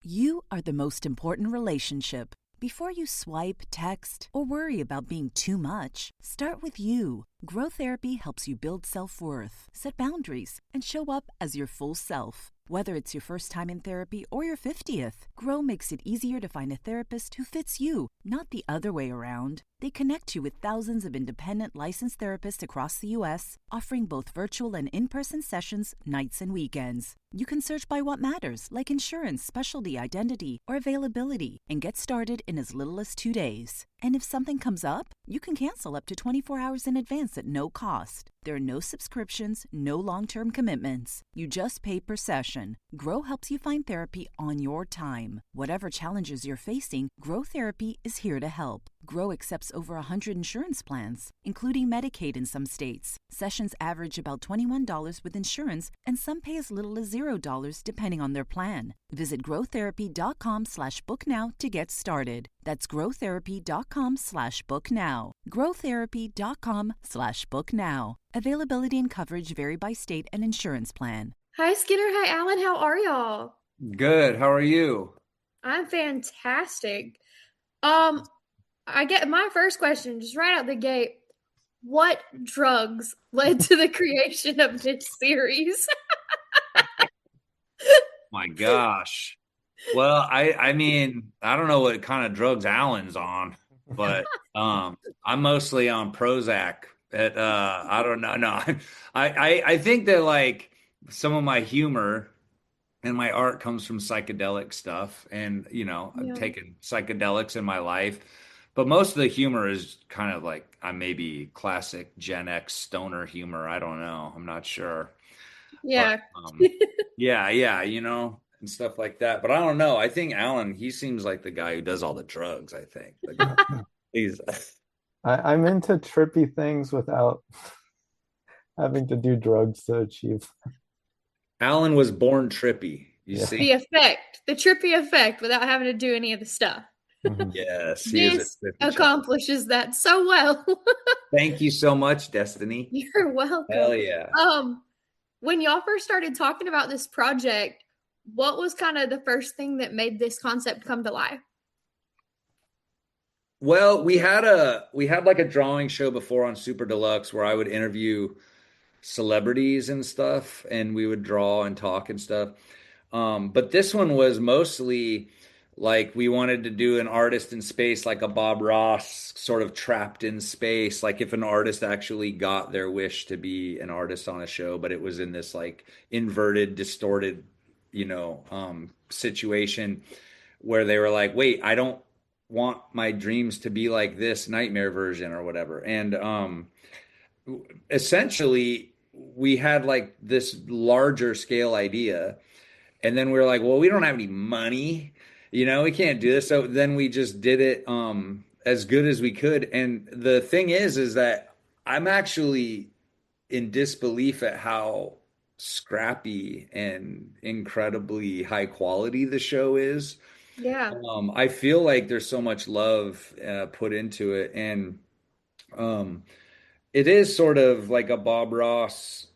You are the most important relationship. Before you swipe, text, or worry about being too much, start with you. Grow Therapy helps you build self-worth, set boundaries, and show up as your full self. Whether it's your first time in therapy or your 50th, Grow makes it easier to find a therapist who fits you, not the other way around. They connect you with thousands of independent licensed therapists across the U.S., offering both virtual and in-person sessions, nights and weekends. You can search by what matters, like insurance, specialty, identity, or availability, and get started in as little as 2 days. And if something comes up, you can cancel up to 24 hours in advance at no cost. There are no subscriptions, no long-term commitments. You just pay per session. Grow helps you find therapy on your time. Whatever challenges you're facing, Grow Therapy is here to help. Grow accepts over 100 insurance plans, including Medicaid in some states. Sessions average about $21 with insurance, and some pay as little as $0 depending on their plan. Visit growtherapy.com/booknow to get started. That's growtherapy.com/booknow. growtherapy.com/booknow. Availability and coverage vary by state and insurance plan. Hi, Skinner. Hi, Alan. How are y'all? Good. How are you? I'm fantastic. I get my first question just right out the gate. What drugs led to the creation of this series? My gosh. Well, I mean, I don't know what kind of drugs Alan's on, but I'm mostly on Prozac. I don't know. No, I think that like some of my humor and my art comes from psychedelic stuff, and I've taken psychedelics in my life, but most of the humor is kind of like maybe classic Gen X stoner humor. I don't know. I'm not sure. Yeah. But, yeah, and stuff like that. But I don't know. I think Alan, he seems like the guy who does all the drugs, I think. He's I'm into trippy things without having to do drugs to achieve. Alan was born trippy. You see? The trippy effect without having to do any of the stuff. Mhm. Yes. This accomplishes that so well. Thank you so much, Destiny. You're welcome. Hell yeah. When y'all first started talking about this project, what was kind of the first thing that made this concept come to life? Well, we had like a drawing show before on Super Deluxe where I would interview celebrities and stuff, and we would draw and talk and stuff. But this one was mostly like we wanted to do an artist in space, like a Bob Ross sort of trapped in space, like if an artist actually got their wish to be an artist on a show, but it was in this like inverted, distorted, situation where they were like, wait, I don't want my dreams to be like this nightmare version or whatever. And essentially we had like this larger scale idea, and then we were like, well, we don't have any money, we can't do this. So then we just did it as good as we could. And the thing is that I'm actually in disbelief at how scrappy and incredibly high quality the show is. Yeah. I feel like there's so much love put into it, and it is sort of like a Bob Ross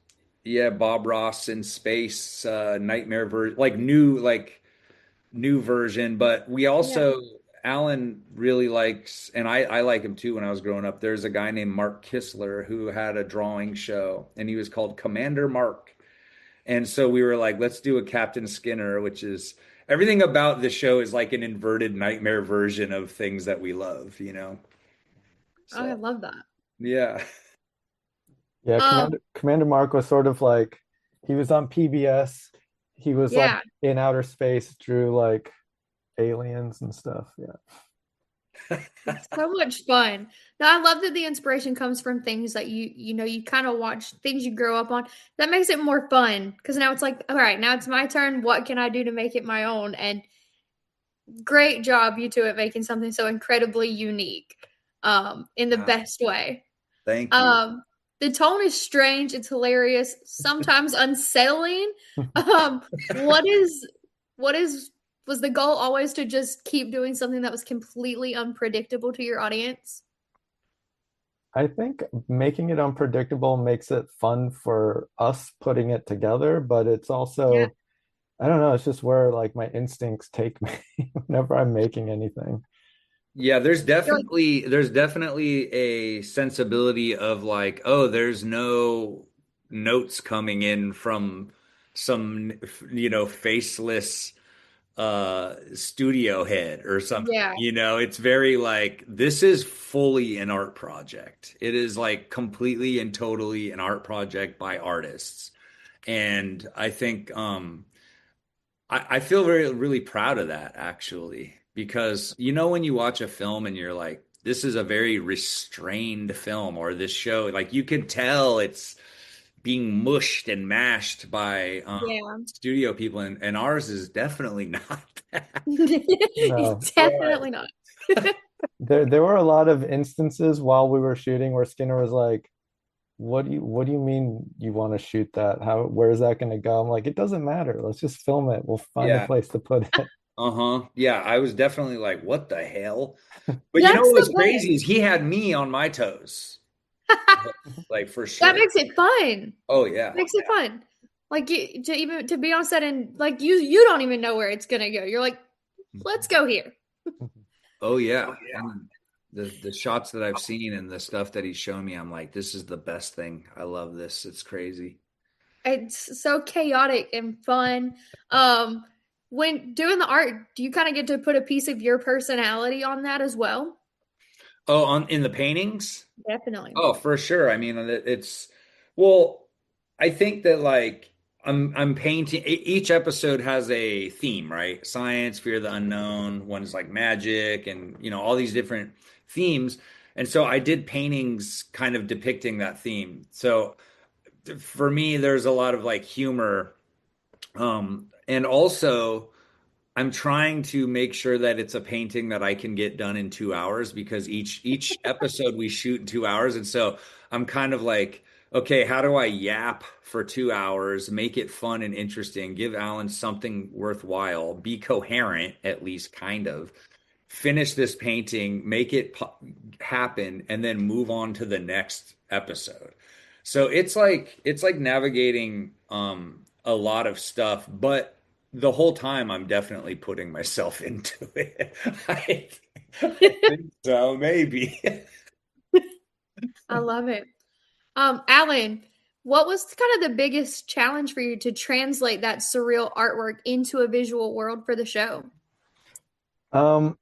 in space nightmare version, like new version. But we also Alan really likes, and I like him too. When I was growing up, there's a guy named Mark Kistler who had a drawing show, and he was called Commander Mark. And so we were like, let's do a Captain Skinner, which is everything about the show is like an inverted nightmare version of things that we love, So, I love that. Yeah. Yeah, Commander Mark was sort of like, he was on PBS. He was like in outer space, drew like aliens and stuff. Yeah. It's so much fun. Now, I love that the inspiration comes from things that you kind of watch, things you grow up on. That makes it more fun because now it's like, all right, now it's my turn. What can I do to make it my own? And great job, you two, at making something so incredibly unique in the best way. Thank you. The tone is strange. It's hilarious, sometimes unsettling. Was the goal always to just keep doing something that was completely unpredictable to your audience? I think making it unpredictable makes it fun for us putting it together, but it's also I don't know, it's just where like my instincts take me whenever I'm making anything. Yeah, You're like, there's definitely a sensibility of like, oh, there's no notes coming in from some, faceless studio head or something. yeah. It's very like this is fully an art project. It is like completely and totally an art project by artists. And I think I feel very really proud of that actually, because when you watch a film and you're like, this is a very restrained film, or this show, like you can tell it's being mushed and mashed by Yeah. studio people, and ours is definitely not that. No. Definitely not. There were a lot of instances while we were shooting where Skinner was like, what do you mean you want to shoot that? Where is that going to go? I'm like, it doesn't matter. Let's just film it. We'll find a Yeah. place to put it. Uh-huh. Yeah, I was definitely like, what the hell? But That's what's the crazy is he had me on my toes. Like for that sure. makes it fun. Oh yeah. Makes it fun. Like to be on set and like you don't even know where it's gonna go. You're like, let's go here. Oh yeah. And the shots that I've seen and the stuff that he's shown me, I'm like, this is the best thing. I love this. It's crazy. It's so chaotic and fun. When doing the art, do you kind of get to put a piece of your personality on that as well? Oh, in the paintings? Definitely. Oh, for sure. I mean, well, I think that like I'm painting each episode has a theme, right? Science, fear of the unknown, one's like magic and all these different themes. And so I did paintings kind of depicting that theme. So for me, there's a lot of like humor. And also I'm trying to make sure that it's a painting that I can get done in 2 hours, because each episode we shoot in 2 hours. And so I'm kind of like, okay, how do I yap for 2 hours, make it fun and interesting, give Alan something worthwhile, be coherent, at least kind of, finish this painting, make it happen, and then move on to the next episode. So it's like navigating a lot of stuff, but the whole time I'm definitely putting myself into it. I think so, maybe. I love it. Alan, what was kind of the biggest challenge for you to translate that surreal artwork into a visual world for the show? Um,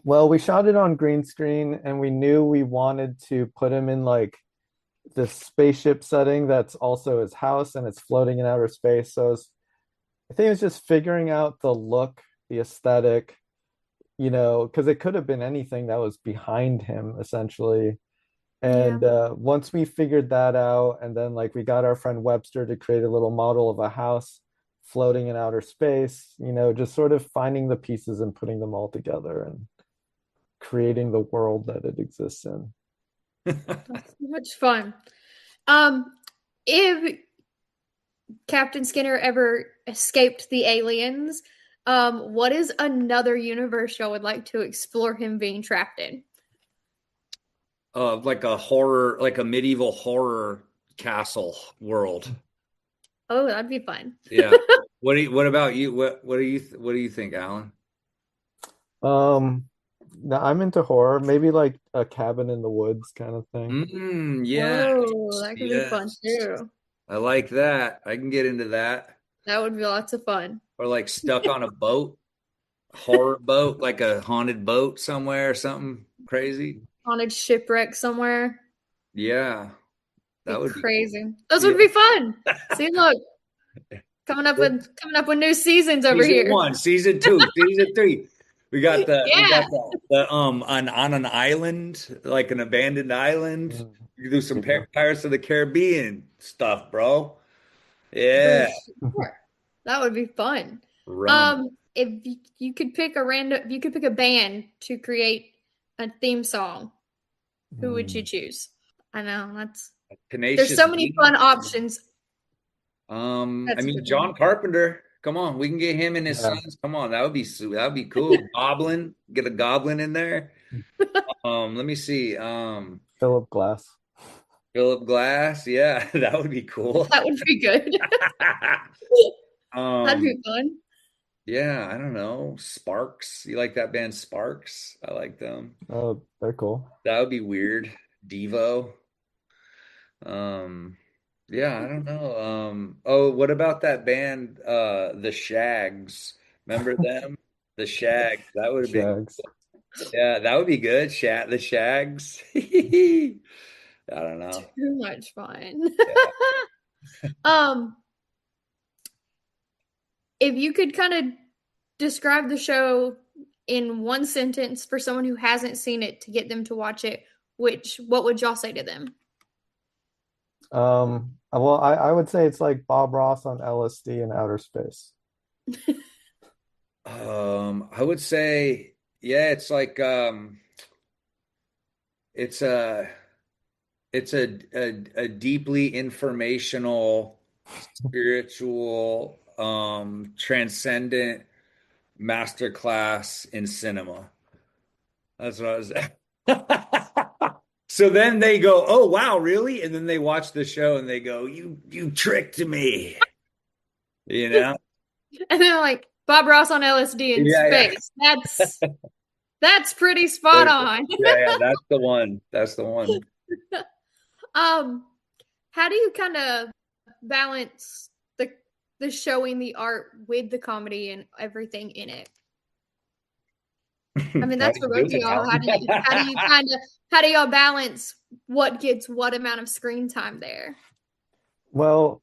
well, we shot it on green screen and we knew we wanted to put him in like this spaceship setting that's also his house and it's floating in outer space. So I think it was just figuring out the look, the aesthetic, because it could have been anything that was behind him essentially. Yeah. And once we figured that out, and then like we got our friend Webster to create a little model of a house floating in outer space, just sort of finding the pieces and putting them all together and creating the world that it exists in. That's so much fun. If Captain Skinner ever escaped the aliens, what is another universe y'all would like to explore him being trapped in? Like a horror, like a medieval horror castle world. Oh, that'd be fun. Yeah. What about you? What do you think, Alan? No, I'm into horror, maybe like a cabin in the woods kind of thing. Yeah. Oh, that could be fun Yes. too. I like that. I can get into that. That would be lots of fun. Or like stuck on a boat, horror boat, like a haunted boat somewhere or something crazy. Haunted shipwreck somewhere. Yeah, Be that would be cool. crazy. Those Yeah. would be fun. See, look, coming up with new seasons over Season here. 1, season 2, season 3. We got Yeah. on an island, like an abandoned island. You do some Pirates of the Caribbean stuff, bro. For Yeah. sure. That would be fun. Rum. If you could pick if you could pick a band to create a theme song, who would you choose? I know there's Tenacious so many D. fun options. I That's a mean, good John one. Carpenter. Come on, we can get him and his Yeah. sons. Come on, that would be cool. Goblin, get a goblin in there. Let me see. Philip Glass. Philip Glass. Yeah, that would be cool. That would be good. That'd Um, be fun. yeah, I don't know. Sparks. You like that band Sparks? I like them. Oh, they're cool. That would be weird. Devo. Um, yeah, I don't know. Oh, what about that band, the Shags? Remember them? The Shags. That would have been, Shags. yeah, that would be good. The Shags. I don't know. Too much fun. Yeah. um, if you could kind of describe the show in one sentence for someone who hasn't seen it to get them to watch it, what would y'all say to them? Well, I would say it's like Bob Ross on LSD in outer space. I would say, yeah, it's like, it's a, it's a deeply informational, spiritual, transcendent masterclass in cinema. That's what I was. So then they go, "Oh wow, really?" And then they watch the show and they go, "You tricked me." You know? And then like Bob Ross on LSD in Yeah, yeah. space. That's pretty spot on. Yeah, yeah, that's the one. That's the one. How do you kind of balance the showing the art with the comedy and everything in it? I mean, How that's do for you both do of it, y'all. Alan? How do y'all balance what gets what amount of screen time there? Well,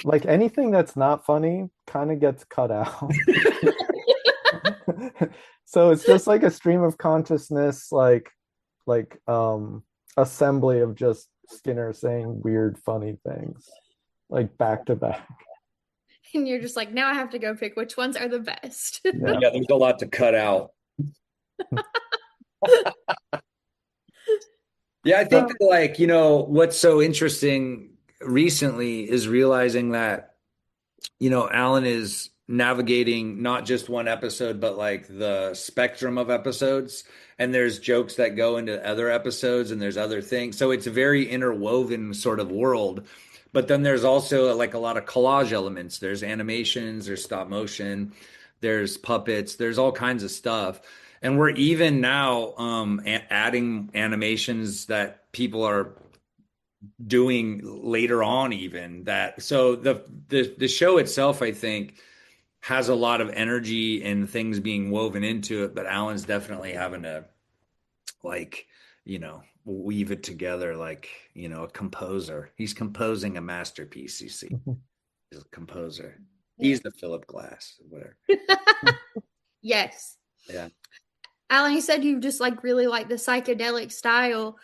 like anything that's not funny kind of gets cut out. So it's just like a stream of consciousness, like assembly of just Skinner saying weird, funny things, like back to back. And you're just like, now I have to go pick which ones are the best. Yeah. Yeah, there's a lot to cut out. Yeah, I think that, like, what's so interesting recently is realizing that, Alan is navigating not just one episode, but like the spectrum of episodes. And there's jokes that go into other episodes and there's other things. So it's a very interwoven sort of world. But then there's also like a lot of collage elements. There's animations, there's stop motion, there's puppets, there's all kinds of stuff. And we're even now adding animations that people are doing later on, even that. So the show itself, I think, has a lot of energy and things being woven into it, but Alan's definitely having to, like, weave it together like, a composer. He's composing a masterpiece, you see. He's a composer. He's the Philip Glass, whatever. Yes. Yeah. Alan, you said you just like really like the psychedelic style.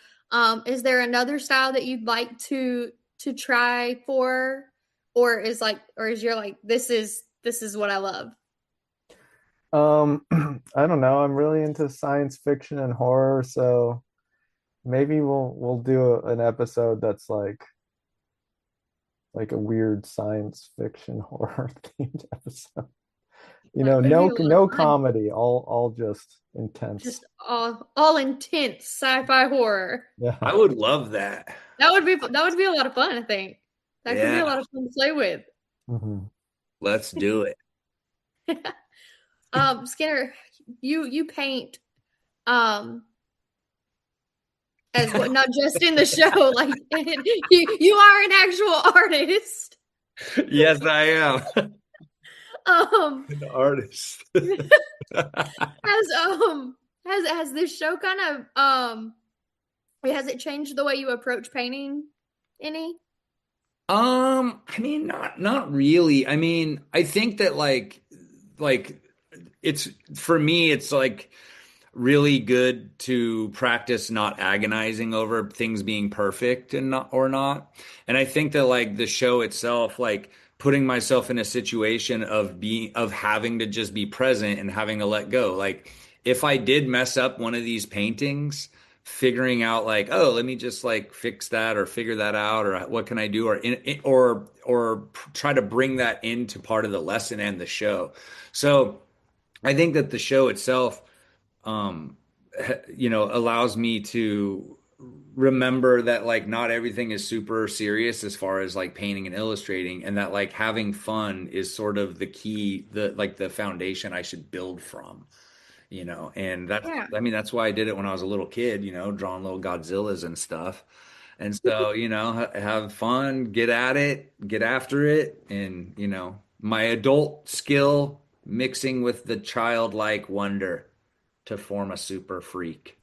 Is there another style that you'd like to try for, or is you're like, this is what I love? I don't know. I'm really into science fiction and horror, so maybe we'll do an episode that's like a weird science fiction horror themed episode. No comedy, all just intense. Just all intense sci-fi horror. Yeah. I would love that. That would be a lot of fun, I think. That could be a lot of fun to play with. Mm-hmm. Let's do it. Skinner, you paint as what, not just in the show, like you are an actual artist. Yes, I am. An artist. Has this show kind of has it changed the way you approach painting any? I mean, not really. I mean, I think that like it's, for me, it's like really good to practice not agonizing over things being perfect and not. And I think that like the show itself, like putting myself in a situation of having to just be present and having to let go. Like if I did mess up one of these paintings, figuring out like, oh, let me just like fix that or figure that out, or what can I do, or try to bring that into part of the lesson and the show. So I think that the show itself, allows me to remember that like not everything is super serious as far as like painting and illustrating, and that like having fun is sort of the key, the foundation I should build from, and that's, Yeah. I mean, that's why I did it when I was a little kid, drawing little Godzillas and stuff. And so, have fun, get at it, get after it, and my adult skill mixing with the childlike wonder to form a super freak.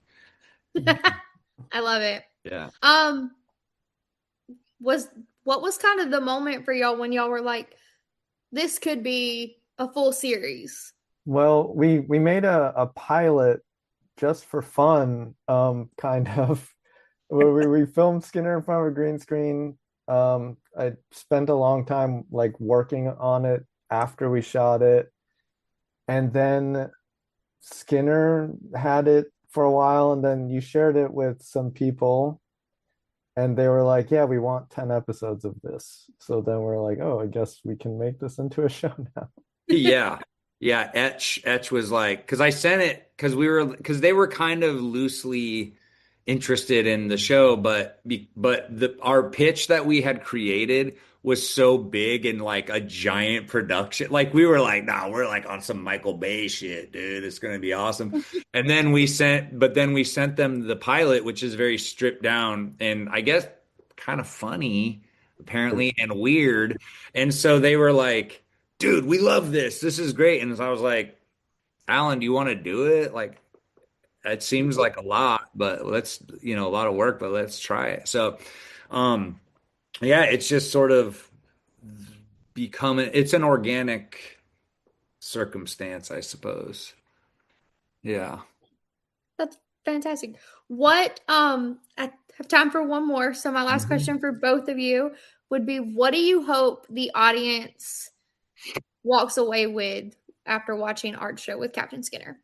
I love it. Yeah. What was kind of the moment for y'all when y'all were like, this could be a full series? Well, we made a pilot just for fun, kind of. We filmed Skinner in front of a green screen. I spent a long time like working on it after we shot it. And then Skinner had it for a while, and then you shared it with some people, and they were like, yeah, we want 10 episodes of this. So then we're like, oh, I guess we can make this into a show now. Yeah. Yeah. Etch was like, because I sent it because they were kind of loosely interested in the show, but our pitch that we had created was so big and like a giant production. Like we were like, nah, we're like on some Michael Bay shit, dude. It's gonna be awesome. And then we sent them the pilot, which is very stripped down and I guess kind of funny, apparently, and weird. And so they were like, dude, we love this. This is great. And so I was like, Alan, do you want to do it? Like, it seems like a lot, but let's, a lot of work, but let's try it. So, yeah, it's just sort of it's an organic circumstance, I suppose. Yeah. That's fantastic. What, I have time for one more. So my last question for both of you would be, what do you hope the audience walks away with after watching Art Show with Captain Skinner?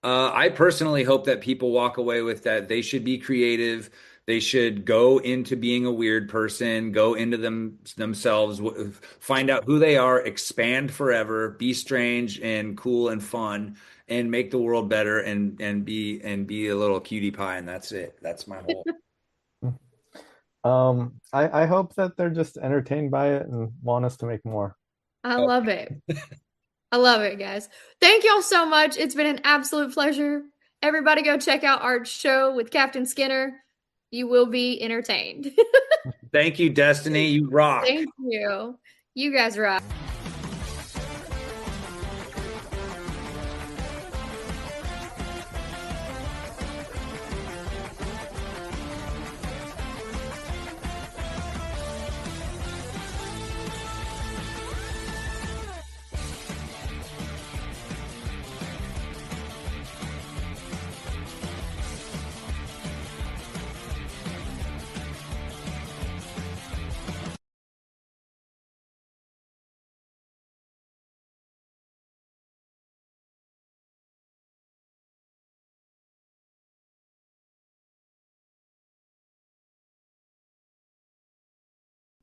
I personally hope that people walk away with that they should be creative. They should go into being a weird person, go into themselves, find out who they are, expand forever, be strange and cool and fun, and make the world better and be a little cutie pie. And that's it. That's my whole. I hope that they're just entertained by it and want us to make more. I love it. I love it, guys. Thank y'all so much. It's been an absolute pleasure. Everybody go check out Art's show with Captain Skinner. You will be entertained. Thank you, Destiny. You rock. Thank you. You guys rock.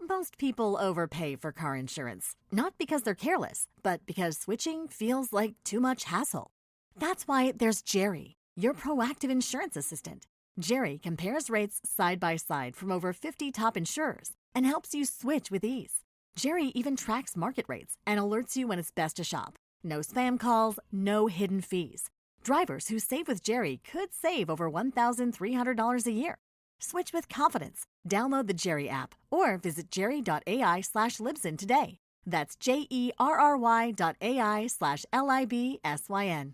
Most people overpay for car insurance, not because they're careless, but because switching feels like too much hassle. That's why there's Jerry, your proactive insurance assistant. Jerry compares rates side by side from over 50 top insurers and helps you switch with ease. Jerry even tracks market rates and alerts you when it's best to shop. No spam calls, no hidden fees. Drivers who save with Jerry could save over $1,300 a year. Switch with confidence. Download the Jerry app or visit jerry.ai/Libsyn today. That's JERRY.ai/LIBSYN.